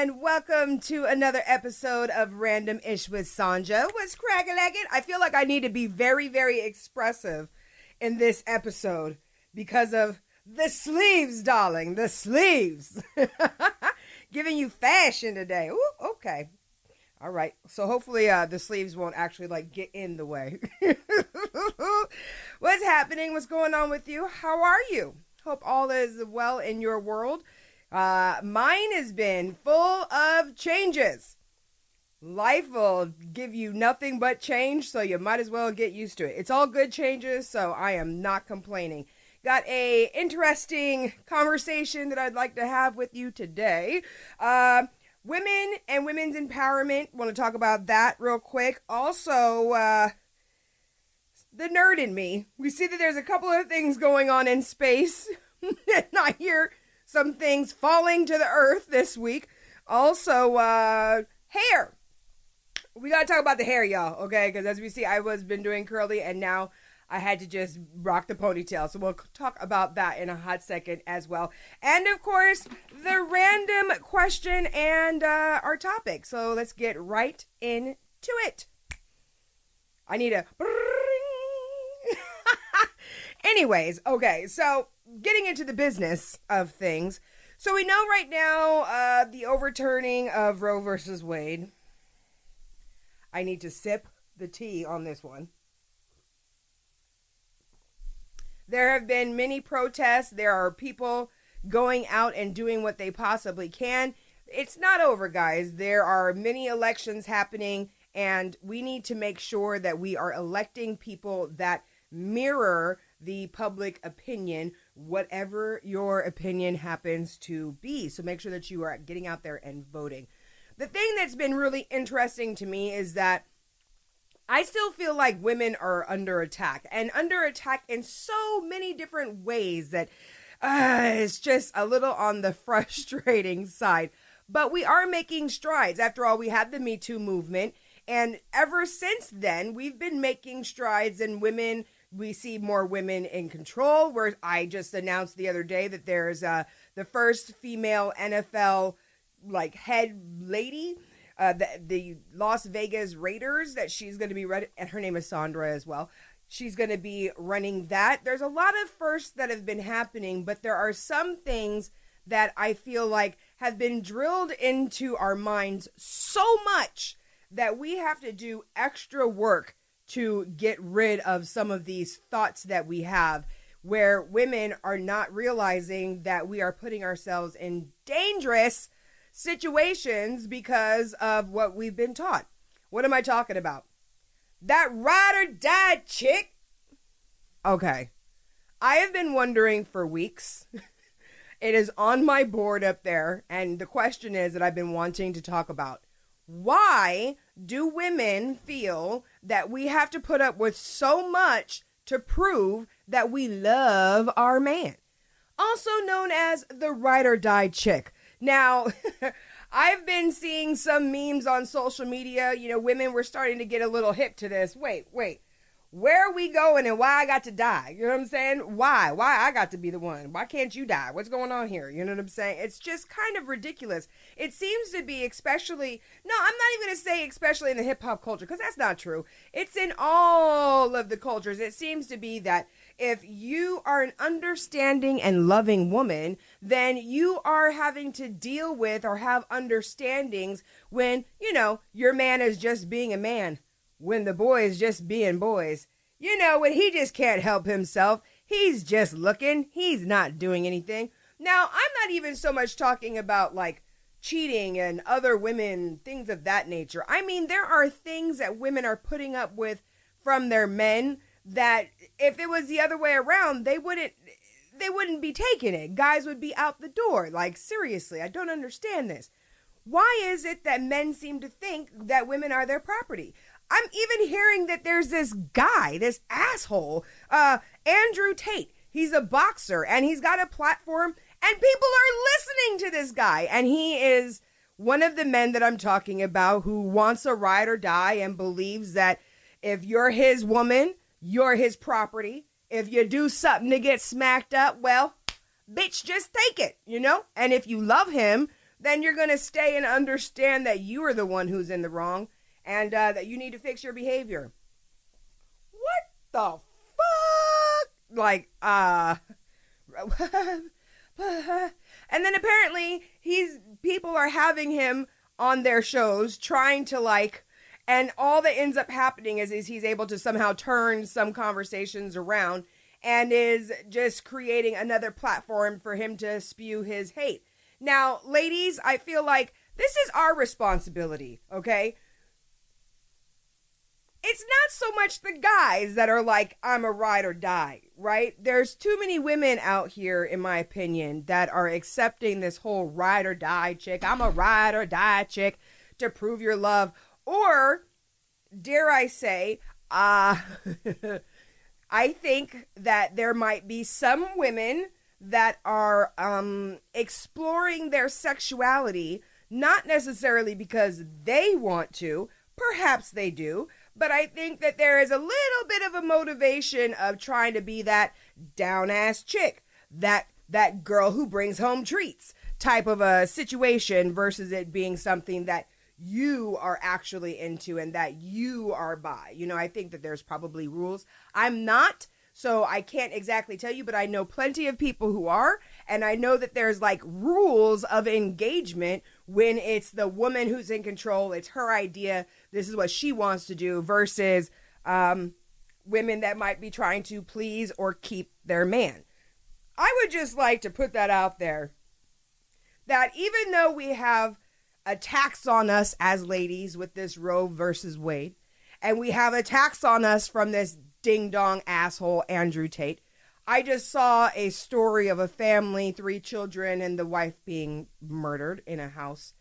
and welcome to another episode of Random Ish with Sonja. What's crackin'? I feel like I need to be very, very expressive in this episode because of the sleeves, darling. The sleeves. Giving you fashion today. Ooh, okay. All right. So hopefully the sleeves won't actually get in the way. What's happening? What's going on with you? How are you? Hope all is well in your world. Mine has been full of changes. Life will give you nothing but change, so you might as well get used to it. It's all good changes, so I am not complaining. Got a interesting conversation that I'd like to have with you today. Women and women's empowerment. Want to talk about that real quick. Also, the nerd in me. We see that there's a couple of things going on in space. And I hear some things falling to the earth this week. Also, hair. We got to talk about the hair, y'all, okay? Because as we see, I was been doing curly, and now I had to just rock the ponytail. So we'll talk about that in a hot second as well. And, of course, the random question and our topic. So let's get right into it. I need a... Anyways, okay, so getting into the business of things. So we know right now the overturning of Roe versus Wade. I need to sip the tea on this one. There have been many protests. There are people going out and doing what they possibly can. It's not over, guys. There are many elections happening, and we need to make sure that we are electing people that mirror the public opinion, whatever your opinion happens to be. So make sure that you are getting out there and voting. The thing that's been really interesting to me is that I still feel like women are under attack, and under attack in so many different ways that it's just a little on the frustrating side. But we are making strides. After all, we had the Me Too movement, and ever since then, we've been making strides, and we see more women in control. Where I just announced the other day that there's the first female NFL head lady, the Las Vegas Raiders, that she's going to be running, and her name is Sandra as well. She's going to be running that. There's a lot of firsts that have been happening, but there are some things that I feel like have been drilled into our minds so much that we have to do extra work to get rid of some of these thoughts that we have, where women are not realizing that we are putting ourselves in dangerous situations because of what we've been taught. What am I talking about? That ride or die chick. Okay. I have been wondering for weeks. It is on my board up there, and the question is that I've been wanting to talk about. Why do women feel that we have to put up with so much to prove that we love our man? Also known as the ride or die chick. Now, I've been seeing some memes on social media. Women were starting to get a little hip to this. Wait. Where are we going and why I got to die? You know what I'm saying? Why? Why I got to be the one? Why can't you die? What's going on here? You know what I'm saying? It's just kind of ridiculous. It seems to be especially, no, I'm not even going to say especially in the hip hop culture, because that's not true. It's in all of the cultures. It seems to be that if you are an understanding and loving woman, then you are having to deal with or have understandings when, your man is just being a man. When the boys just being boys. When he just can't help himself. He's just looking. He's not doing anything. Now, I'm not even so much talking about cheating and other women, things of that nature. I mean, there are things that women are putting up with from their men that if it was the other way around, they wouldn't be taking it. Guys would be out the door. Seriously, I don't understand this. Why is it that men seem to think that women are their property? I'm even hearing that there's this guy, this asshole, Andrew Tate. He's a boxer, and he's got a platform, and people are listening to this guy. And he is one of the men that I'm talking about who wants a ride or die and believes that if you're his woman, you're his property. If you do something to get smacked up, well, bitch, just take it, And if you love him, then you're going to stay and understand that you are the one who's in the wrong and that you need to fix your behavior. What the fuck? Like, and then apparently people are having him on their shows trying to like, and all that ends up happening is he's able to somehow turn some conversations around and is just creating another platform for him to spew his hate. Now, ladies, I feel like this is our responsibility, okay? It's not so much the guys that are like, I'm a ride or die, right? There's too many women out here, in my opinion, that are accepting this whole ride or die chick. I'm a ride or die chick to prove your love. Or, dare I say, I think that there might be some women that are exploring their sexuality, not necessarily because they want to, perhaps they do, but I think that there is a little bit of a motivation of trying to be that down-ass chick, that girl who brings home treats type of a situation versus it being something that you are actually into and that you are by. You know, I think that there's probably rules. I'm not, so I can't exactly tell you, but I know plenty of people who are, and I know that there's like rules of engagement when it's the woman who's in control, it's her idea, this is what she wants to do, versus women that might be trying to please or keep their man. I would just like to put that out there, that even though we have attacks on us as ladies with this Roe versus Wade, and we have attacks on us from this ding-dong asshole Andrew Tate, I just saw a story of a family, 3 children, and the wife being murdered in a house.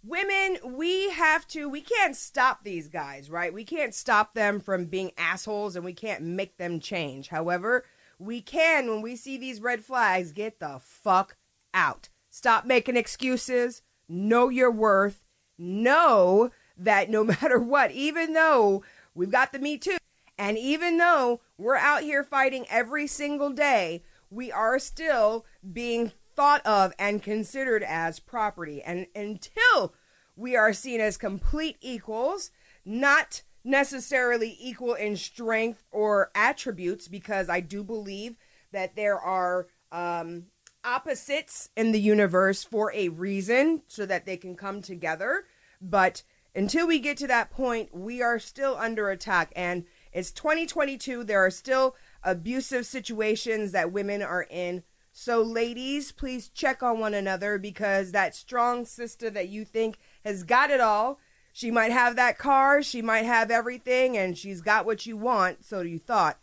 Women, we can't stop these guys, right? We can't stop them from being assholes, and we can't make them change. However, we can, when we see these red flags, get the fuck out. Stop making excuses. Know your worth. Know that no matter what, even though we've got the Me Too, and even though we're out here fighting every single day, we are still being thought of and considered as property. And until we are seen as complete equals, not necessarily equal in strength or attributes, because I do believe that there are opposites in the universe for a reason so that they can come together. But until we get to that point, we are still under attack. And it's 2022. There are still abusive situations that women are in. So ladies, please check on one another, because that strong sister that you think has got it all, she might have that car, she might have everything, and she's got what you want, so you thought.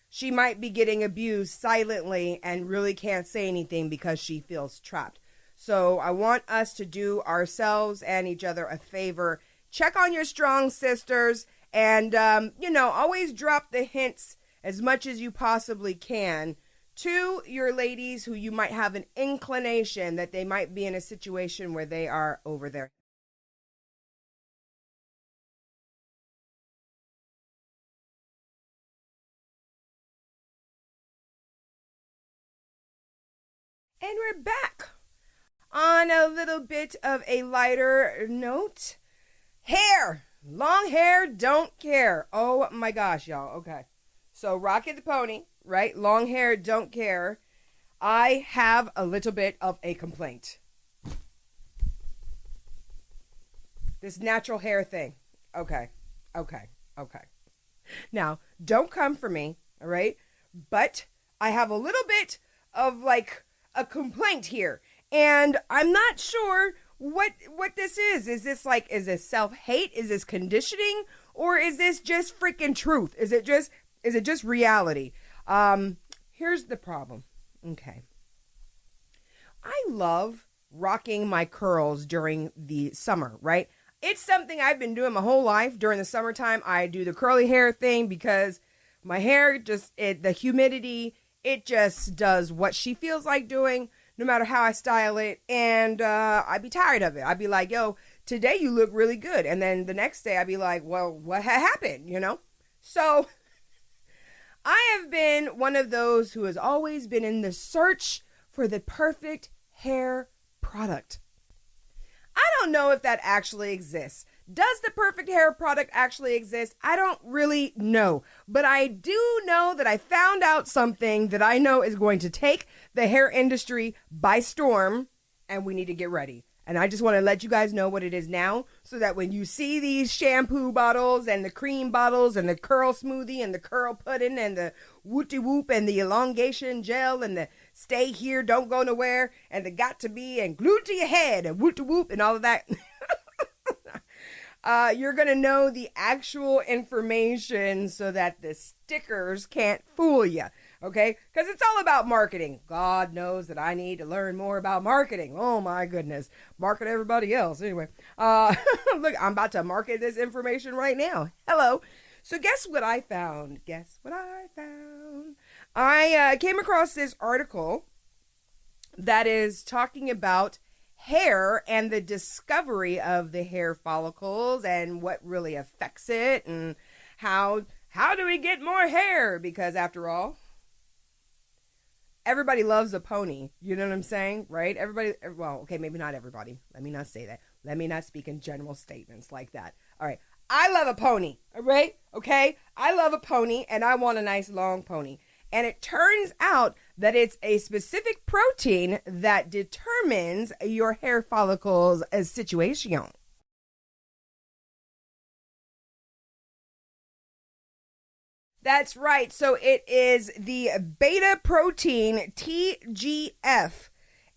She might be getting abused silently and really can't say anything because she feels trapped. So I want us to do ourselves and each other a favor. Check on your strong sisters and, always drop the hints as much as you possibly can to your ladies who you might have an inclination that they might be in a situation where they are over there. And we're back on a little bit of a lighter note. Hair. Long hair, don't care. Oh my gosh, y'all. Okay. So Rocket the Pony, right? Long hair, don't care. I have a little bit of a complaint. This natural hair thing. Okay. Now, don't come for me, all right? But I have a little bit of like a complaint here, and I'm not sure what this is. Is this self-hate? Is this conditioning? Or is this just freaking truth? Is it just reality? Here's the problem. Okay. I love rocking my curls during the summer, right? It's something I've been doing my whole life. During the summertime, I do the curly hair thing because my hair the humidity, it just does what she feels like doing, no matter how I style it. And I'd be tired of it. I'd be like, yo, today you look really good. And then the next day I'd be like, well, what happened, So I have been one of those who has always been in the search for the perfect hair product. I don't know if that actually exists. Does the perfect hair product actually exist? I don't really know. But I do know that I found out something that I know is going to take the hair industry by storm, and we need to get ready. And I just want to let you guys know what it is now, so that when you see these shampoo bottles and the cream bottles and the curl smoothie and the curl pudding and the wooty whoop and the elongation gel and the stay here, don't go nowhere, and the got to be and glued to your head and wooty whoop and all of that, you're going to know the actual information so that the stickers can't fool you. Okay? Because it's all about marketing. God knows that I need to learn more about marketing. Oh my goodness. Market everybody else. Anyway, look, I'm about to market this information right now. Hello. So guess what I found? I came across this article that is talking about hair and the discovery of the hair follicles and what really affects it and how do we get more hair? Because after all, everybody loves a pony. You know what I'm saying? Right? Everybody, well, okay, maybe not everybody. Let me not say that. Let me not speak in general statements like that. All right. I love a pony. All right? Okay? I love a pony and I want a nice long pony. And it turns out that it's a specific protein that determines your hair follicles' situation. That's right. So it is the beta protein TGF.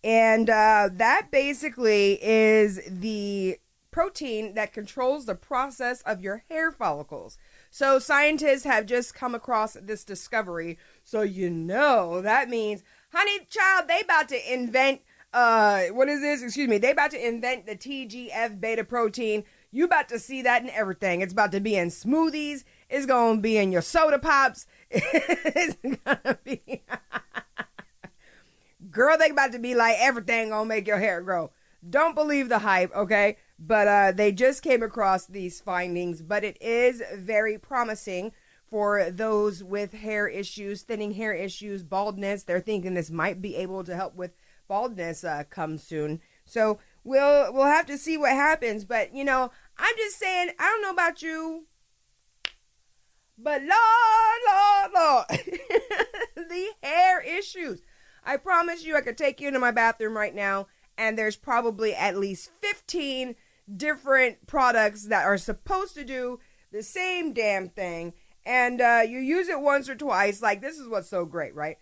And that basically is the protein that controls the process of your hair follicles. So scientists have just come across this discovery. So that means, honey child, they about to invent, they about to invent the TGF beta protein. You about to see that in everything. It's about to be in smoothies. It's going to be in your soda pops. It's going to be... Girl, they about to be like, everything going to make your hair grow. Don't believe the hype, okay? But they just came across these findings. But it is very promising for those with hair issues, thinning hair issues, baldness. They're thinking this might be able to help with baldness come soon. So we'll have to see what happens. But, I'm just saying, I don't know about you, but Lord, the hair issues. I promise you I could take you into my bathroom right now, and there's probably at least 15 different products that are supposed to do the same damn thing. And you use it once or twice. Like, this is what's so great, right?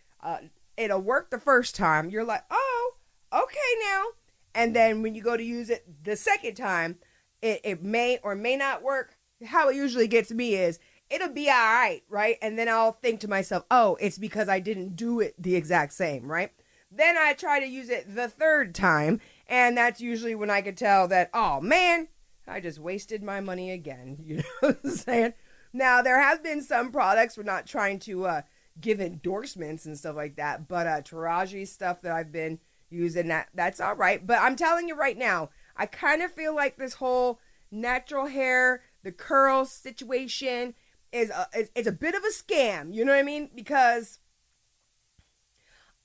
It'll work the first time. You're like, oh, okay now. And then when you go to use it the second time, it may or may not work. How it usually gets me is, it'll be all right? And then I'll think to myself, oh, it's because I didn't do it the exact same, right? Then I try to use it the third time, and that's usually when I could tell that, oh, man, I just wasted my money again. You know what I'm saying? Now, there have been some products, we're not trying to give endorsements and stuff like that, but Taraji stuff that I've been using, that's all right. But I'm telling you right now, I kind of feel like this whole natural hair, the curl situation is a bit of a scam. You know what I mean? Because,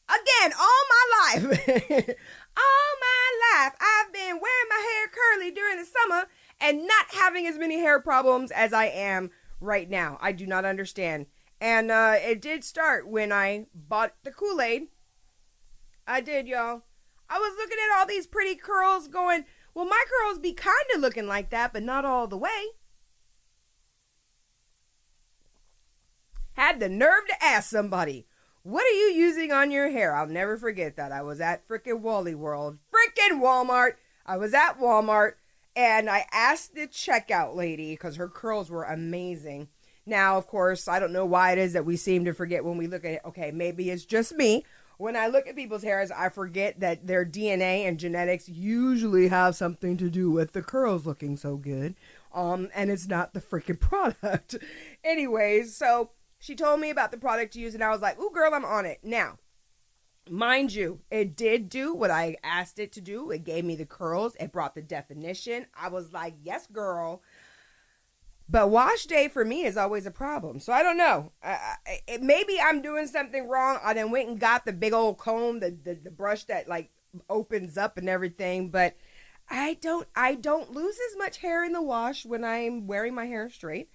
again, all my life, I've been wearing my hair curly during the summer and not having as many hair problems as I am right now. I do not understand. And it did start when I bought the Kool-Aid. I did, y'all. I was looking at all these pretty curls going, well, my curls be kind of looking like that, but not all the way. Had the nerve to ask somebody, what are you using on your hair? I'll never forget that. I was at frickin' Wally World. Frickin' Walmart. I was at Walmart, and I asked the checkout lady, because her curls were amazing. Now, of course, I don't know why it is that we seem to forget when we look at it. Okay, maybe it's just me. When I look at people's hairs, I forget that their DNA and genetics usually have something to do with the curls looking so good. And it's not the freaking product. Anyways, so she told me about the product to use, and I was like, ooh, girl, I'm on it. Now, mind you, it did do what I asked it to do. It gave me the curls. It brought the definition. I was like, yes, girl. But wash day for me is always a problem. So I don't know. Maybe I'm doing something wrong. I then went and got the big old comb, the brush that like opens up and everything, but I don't lose as much hair in the wash when I'm wearing my hair straight,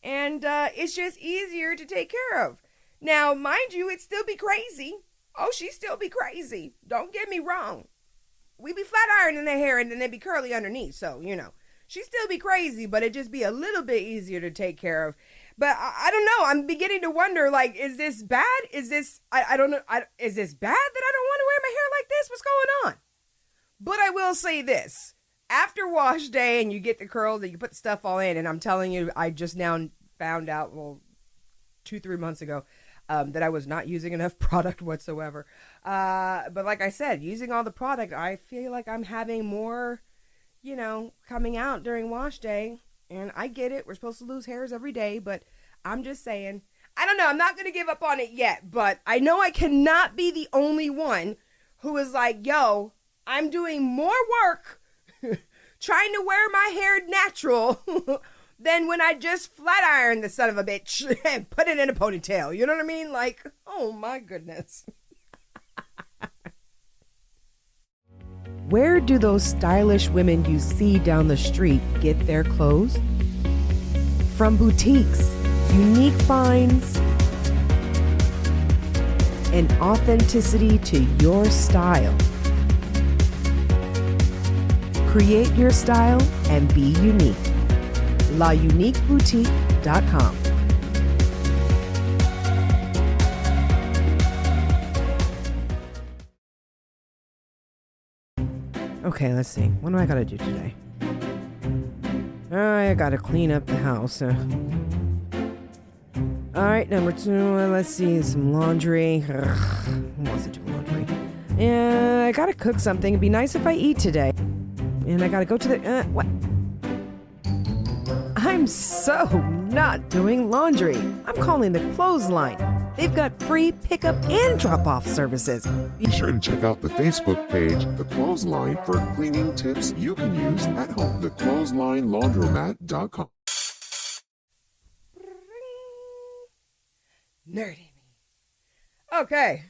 and it's just easier to take care of. Now, mind you, it still be crazy. Oh, she still be crazy. Don't get me wrong. We be flat ironing the hair and then they be curly underneath, so she still be crazy, but it just be a little bit easier to take care of. But I don't know. I'm beginning to wonder, like, is this bad? Is this, I don't know. Is this bad that I don't want to wear my hair like this? What's going on? But I will say this. After wash day and you get the curls and you put the stuff all in, and I'm telling you, I just now found out, 2-3 months ago, that I was not using enough product whatsoever. But like I said, using all the product, I feel like I'm having more, coming out during wash day. And I get it. We're supposed to lose hairs every day, but I'm just saying, I don't know. I'm not going to give up on it yet, but I know I cannot be the only one who is like, yo, I'm doing more work trying to wear my hair natural than when I just flat iron the son of a bitch and put it in a ponytail. You know what I mean? Like, oh my goodness. Where do those stylish women you see down the street get their clothes? From boutiques, unique finds, and authenticity to your style. Create your style and be unique. LaUniqueBoutique.com. Okay, let's see. What do I gotta do today? I gotta clean up the house. Alright, number 2, let's see, some laundry. Who wants to do laundry? Yeah, I gotta cook something. It'd be nice if I eat today. And I gotta go to the... what? I'm so not doing laundry. I'm calling the clothesline. They've got free pickup and drop-off services. Be sure to check out the Facebook page, The Clothesline, for cleaning tips you can use at home. TheClotheslineLaundromat.com. Nerdy me. Okay.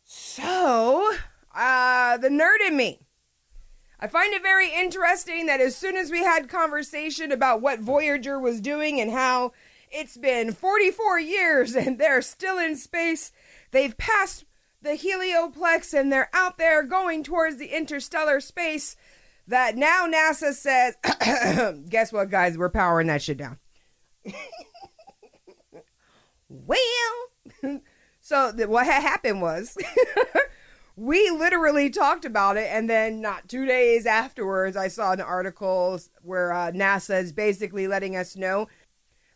So, the nerd in me. I find it very interesting that as soon as we had conversation about what Voyager was doing and how it's been 44 years and they're still in space, they've passed the helioplex and they're out there going towards the interstellar space, that now NASA says, guess what, guys, we're powering that shit down. Well, so what happened was we literally talked about it, and then not 2 days afterwards, I saw an article where NASA is basically letting us know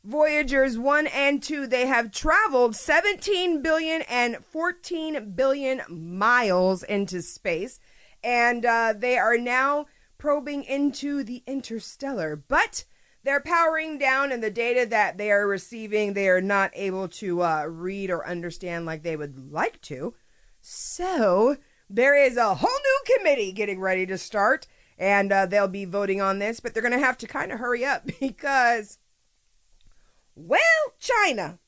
Voyagers 1 and 2, they have traveled 17 billion and 14 billion miles into space, and they are now probing into the interstellar, but they're powering down, and the data that they are receiving, they are not able to read or understand like they would like to. So there is a whole new committee getting ready to start, and they'll be voting on this, but they're going to have to kind of hurry up because, well, China.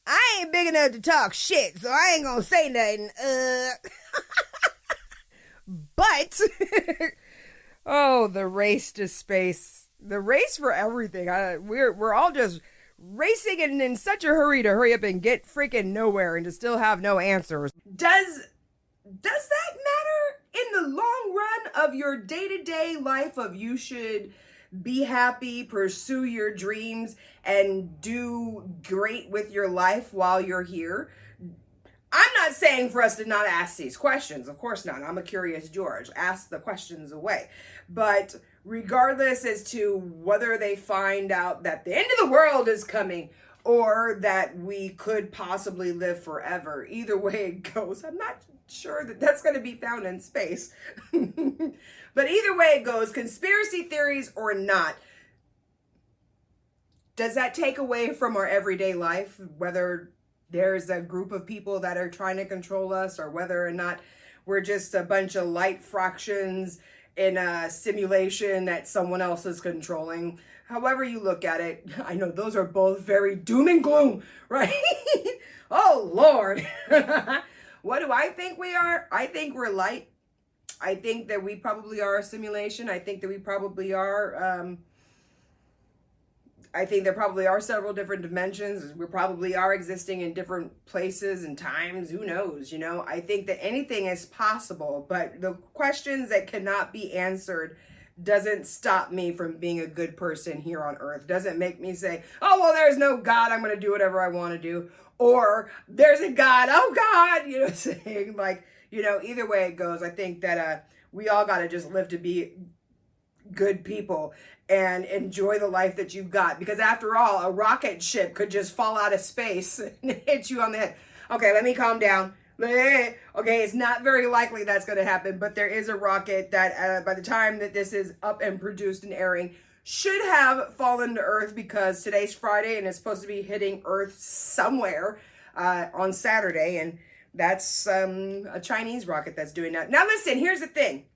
I ain't big enough to talk shit, so I ain't going to say nothing. But, oh, the race to space. The race for everything. We're all just racing and in such a hurry to hurry up and get freaking nowhere and to still have no answers. Does that matter in the long run of your day-to-day life of you should be happy, pursue your dreams, and do great with your life while you're here? I'm not saying for us to not ask these questions. Of course not. I'm a curious George. Ask the questions away. But regardless as to whether they find out that the end of the world is coming or that we could possibly live forever, either way it goes, I'm not sure that that's going to be found in space. But either way it goes, conspiracy theories or not, does that take away from our everyday life, whether there's a group of people that are trying to control us or whether or not we're just a bunch of light fractions in a simulation that someone else is controlling? However you look at it, I know those are both very doom and gloom, right? Oh, Lord. What do I think we are? I think we're light. I think that we probably are a simulation. I think that we probably are, I think there probably are several different dimensions. We probably are existing in different places and times. Who knows? I think that anything is possible, but the questions that cannot be answered doesn't stop me from being a good person here on earth. Doesn't make me say, oh, well, there's no God, I'm going to do whatever I want to do. Or there's a God, oh God, saying like, either way it goes. I think that we all got to just live to be good people and enjoy the life that you've got. Because after all, a rocket ship could just fall out of space and hit you on the head. Okay, let me calm down. Okay, it's not very likely that's going to happen, but there is a rocket that by the time that this is up and produced and airing, should have fallen to Earth, because today's Friday and it's supposed to be hitting Earth somewhere on Saturday, and that's a Chinese rocket that's doing that. Now listen, here's the thing.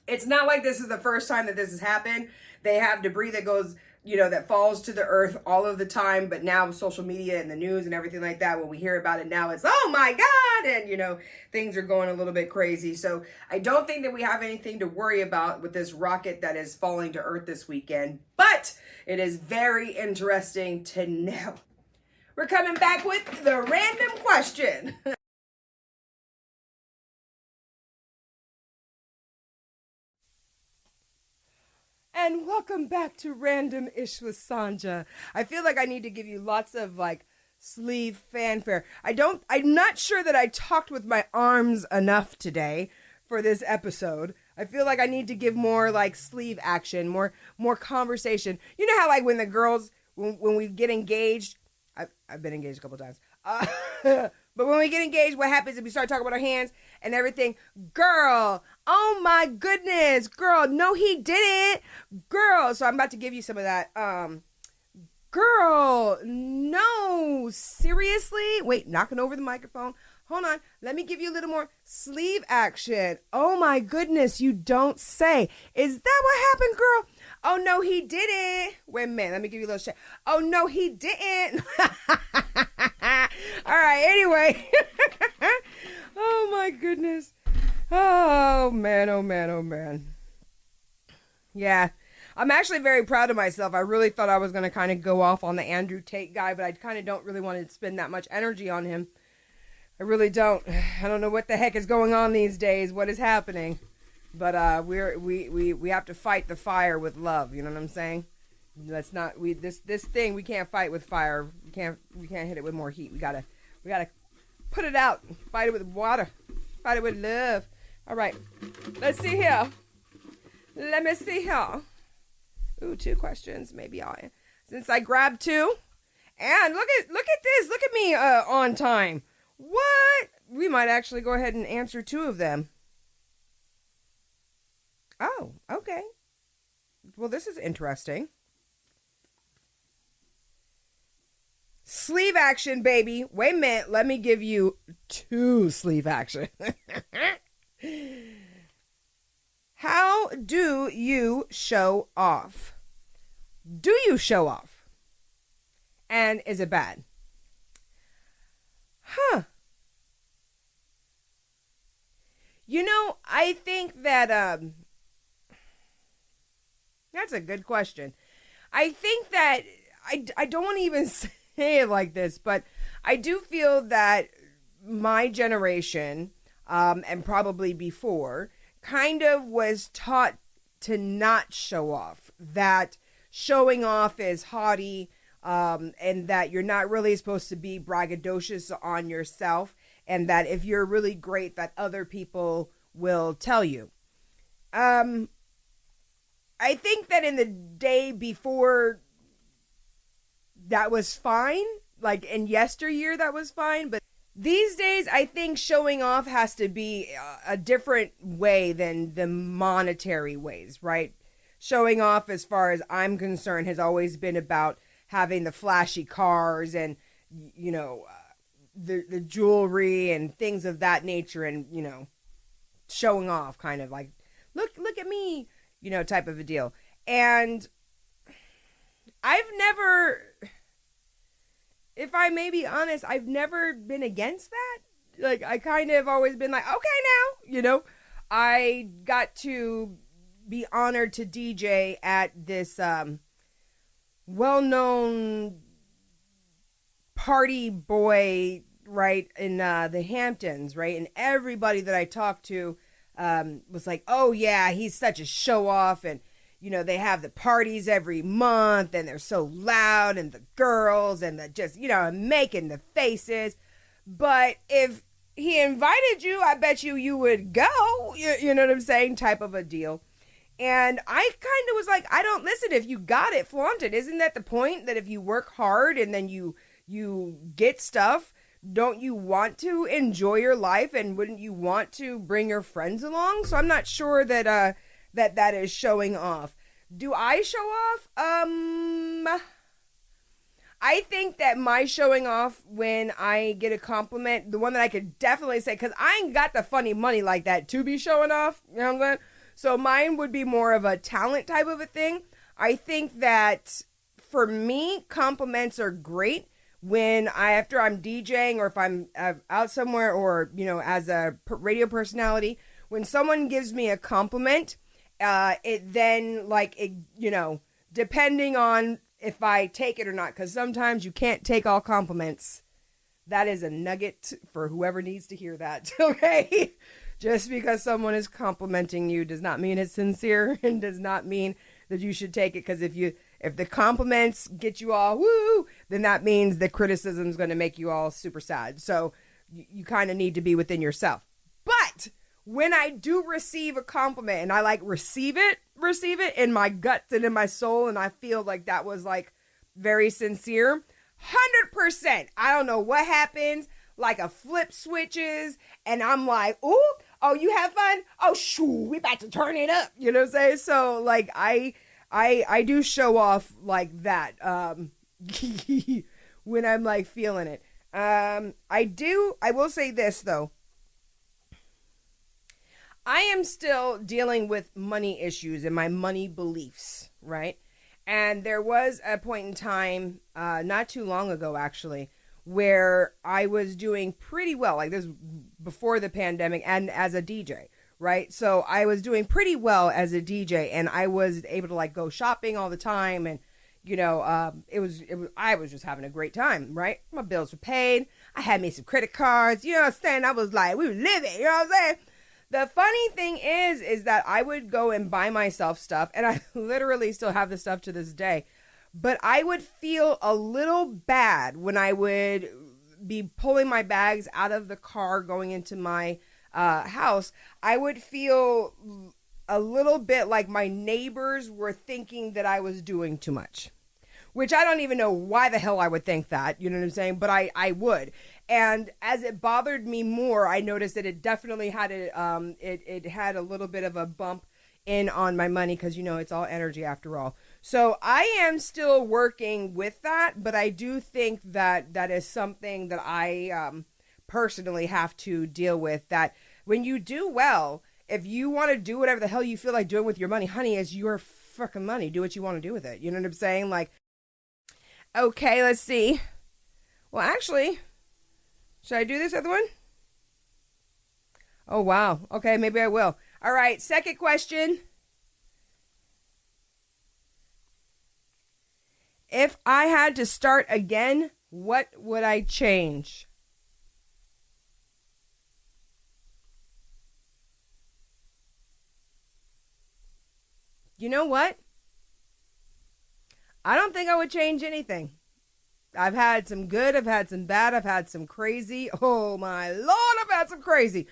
It's not like this is the first time that this has happened. They have debris that goes, that falls to the earth all of the time. But now with social media and the news and everything like that, when we hear about it now, it's, oh my God. And, things are going a little bit crazy. So I don't think that we have anything to worry about with this rocket that is falling to earth this weekend. But it is very interesting to know. We're coming back with the random question. And welcome back to Random-ish with Sonja. I feel like I need to give you lots of sleeve fanfare. I'm not sure that I talked with my arms enough today for this episode. I feel like I need to give more sleeve action, more conversation. You know how when the girls, when we get engaged, I've been engaged a couple times. But when we get engaged, what happens is we start talking about our hands and everything. Girl, oh my goodness, girl, no he didn't. Girl, so I'm about to give you some of that. Girl, no, seriously? Wait, knocking over the microphone. Hold on, let me give you a little more sleeve action. Oh my goodness, you don't say. Is that what happened, girl? Oh no, he didn't. Wait a minute, let me give you a little shake. Oh no, he didn't. All right, anyway. Oh my goodness. Oh man, oh man, oh man. Yeah, I'm actually very proud of myself. I really thought I was going to kind of go off on the Andrew Tate guy, but I kind of don't really want to spend that much energy on him. I really don't. I don't know what the heck is going on these days, what is happening. But we have to fight the fire with love, you know what I'm saying? Let's not this thing we can't fight with fire. We can't hit it with more heat. We gotta put it out. Fight it with water. Fight it with love. All right. Let's see here. Let me see here. Ooh, 2 questions. Maybe since I grabbed 2. And look at this. Look at me on time. What? We might actually go ahead and answer 2 of them. Oh, okay. Well, this is interesting. Sleeve action, baby. Wait a minute. Let me give you 2 sleeve action. How do you show off? Do you show off? And is it bad? Huh. I think that, that's a good question. I think that, I don't want to even say it like this, but I do feel that my generation, and probably before, kind of was taught to not show off. That showing off is haughty, and that you're not really supposed to be braggadocious on yourself, and that if you're really great, that other people will tell you. I think that in the day before, that was fine. Like in yesteryear, that was fine. But these days, I think showing off has to be a different way than the monetary ways, right? Showing off, as far as I'm concerned, has always been about having the flashy cars and, the jewelry and things of that nature, and, showing off, kind of like, look at me, type of a deal. And I've never, if I may be honest, I've never been against that. Like, I kind of always been like, okay, now, I got to be honored to DJ at this well-known party boy, right, in the Hamptons, right? And everybody that I talked to was like, oh, yeah, he's such a show-off, and they have the parties every month, and they're so loud, and the girls, and the just, making the faces. But if he invited you, I bet you would go, you know what I'm saying, type of a deal. And I kind of was like, I don't listen, if you got it, flaunt it. Isn't that the point? That if you work hard and then you get stuff, don't you want to enjoy your life, and wouldn't you want to bring your friends along? So I'm not sure that that is showing off. Do I show off? I think that my showing off when I get a compliment, the one that I could definitely say, because I ain't got the funny money like that to be showing off, you know what I'm saying? So mine would be more of a talent type of a thing. I think that for me, compliments are great when after I'm DJing, or if I'm out somewhere, or, as a radio personality, when someone gives me a compliment, it then, depending on if I take it or not, because sometimes you can't take all compliments. That is a nugget for whoever needs to hear that, okay? Just because someone is complimenting you does not mean it's sincere, and does not mean that you should take it, because if the compliments get you all woo, then that means the criticism is going to make you all super sad. So you kind of need to be within yourself. But when I do receive a compliment, and I receive it in my guts and in my soul, and I feel like that was very sincere, 100%. I don't know what happens, like a flip switches, and I'm like, ooh, oh, you have fun? Oh, shoo, we about to turn it up. You know what I'm saying? So I do show off like that when I'm feeling it. I will say this though. I am still dealing with money issues and my money beliefs, right? And there was a point in time, not too long ago actually, where I was doing pretty well, this before the pandemic, and as a DJ, right? So I was doing pretty well as a DJ, and I was able to go shopping all the time, and I was just having a great time, right? My bills were paid. I had me some credit cards, you know what I'm saying? I was we were living, you know what I'm saying? The funny thing is that I would go and buy myself stuff, and I literally still have the stuff to this day, but I would feel a little bad when I would be pulling my bags out of the car going into my house. I would feel a little bit like my neighbors were thinking that I was doing too much, which I don't even know why the hell I would think that, you know what I'm saying? But I would. And as it bothered me more, I noticed that it definitely had it had a little bit of a bump in on my money, because it's all energy after all. So I am still working with that, but I do think that that is something that I personally have to deal with, that when you do well, if you want to do whatever the hell you feel like doing with your money, honey, it's your fucking money. Do what you want to do with it. You know what I'm saying? Okay, let's see. Well, actually, should I do this other one? Oh, wow. Okay, maybe I will. All right, second question. If I had to start again, what would I change? You know what? I don't think I would change anything. I've had some good, I've had some bad, I've had some crazy. Oh my Lord, I've had some crazy.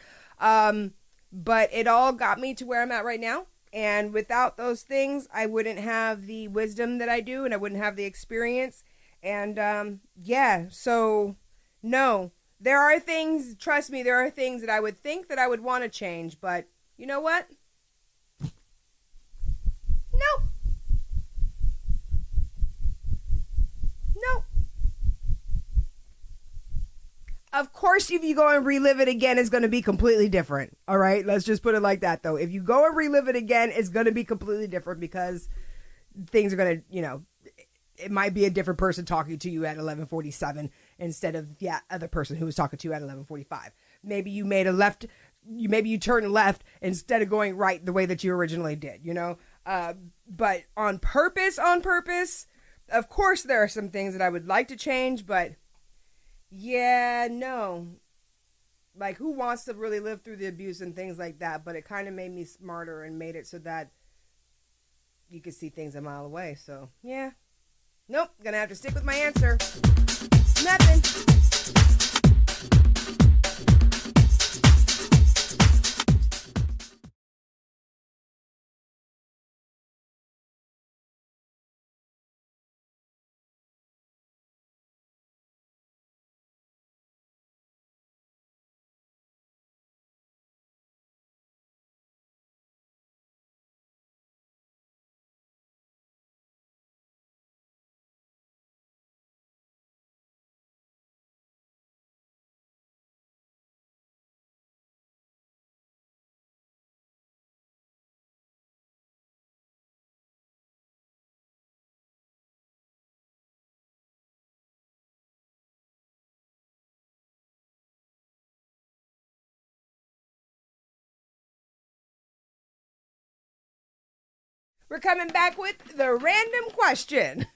But it all got me to where I'm at right now. And without those things, I wouldn't have the wisdom that I do, and I wouldn't have the experience. And yeah, so no, there are things, trust me, there are things that I would think that I would want to change, but you know what? Nope. Nope. Of course, if you go and relive it again, it's going to be completely different. All right, let's just put it like that, though. If you go and relive it again, it's going to be completely different, because things are going to, it might be a different person talking to you at 11:47 instead of the other person who was talking to you at 11:45. Maybe you made a left. Maybe you turned left instead of going right the way that you originally did. But on purpose. Of course, there are some things that I would like to change, but yeah, no. Like, who wants to really live through the abuse and things like that? But it kind of made me smarter and made it so that you could see things a mile away. So, yeah. Nope, gonna have to stick with my answer. Nothing. We're coming back with the random question.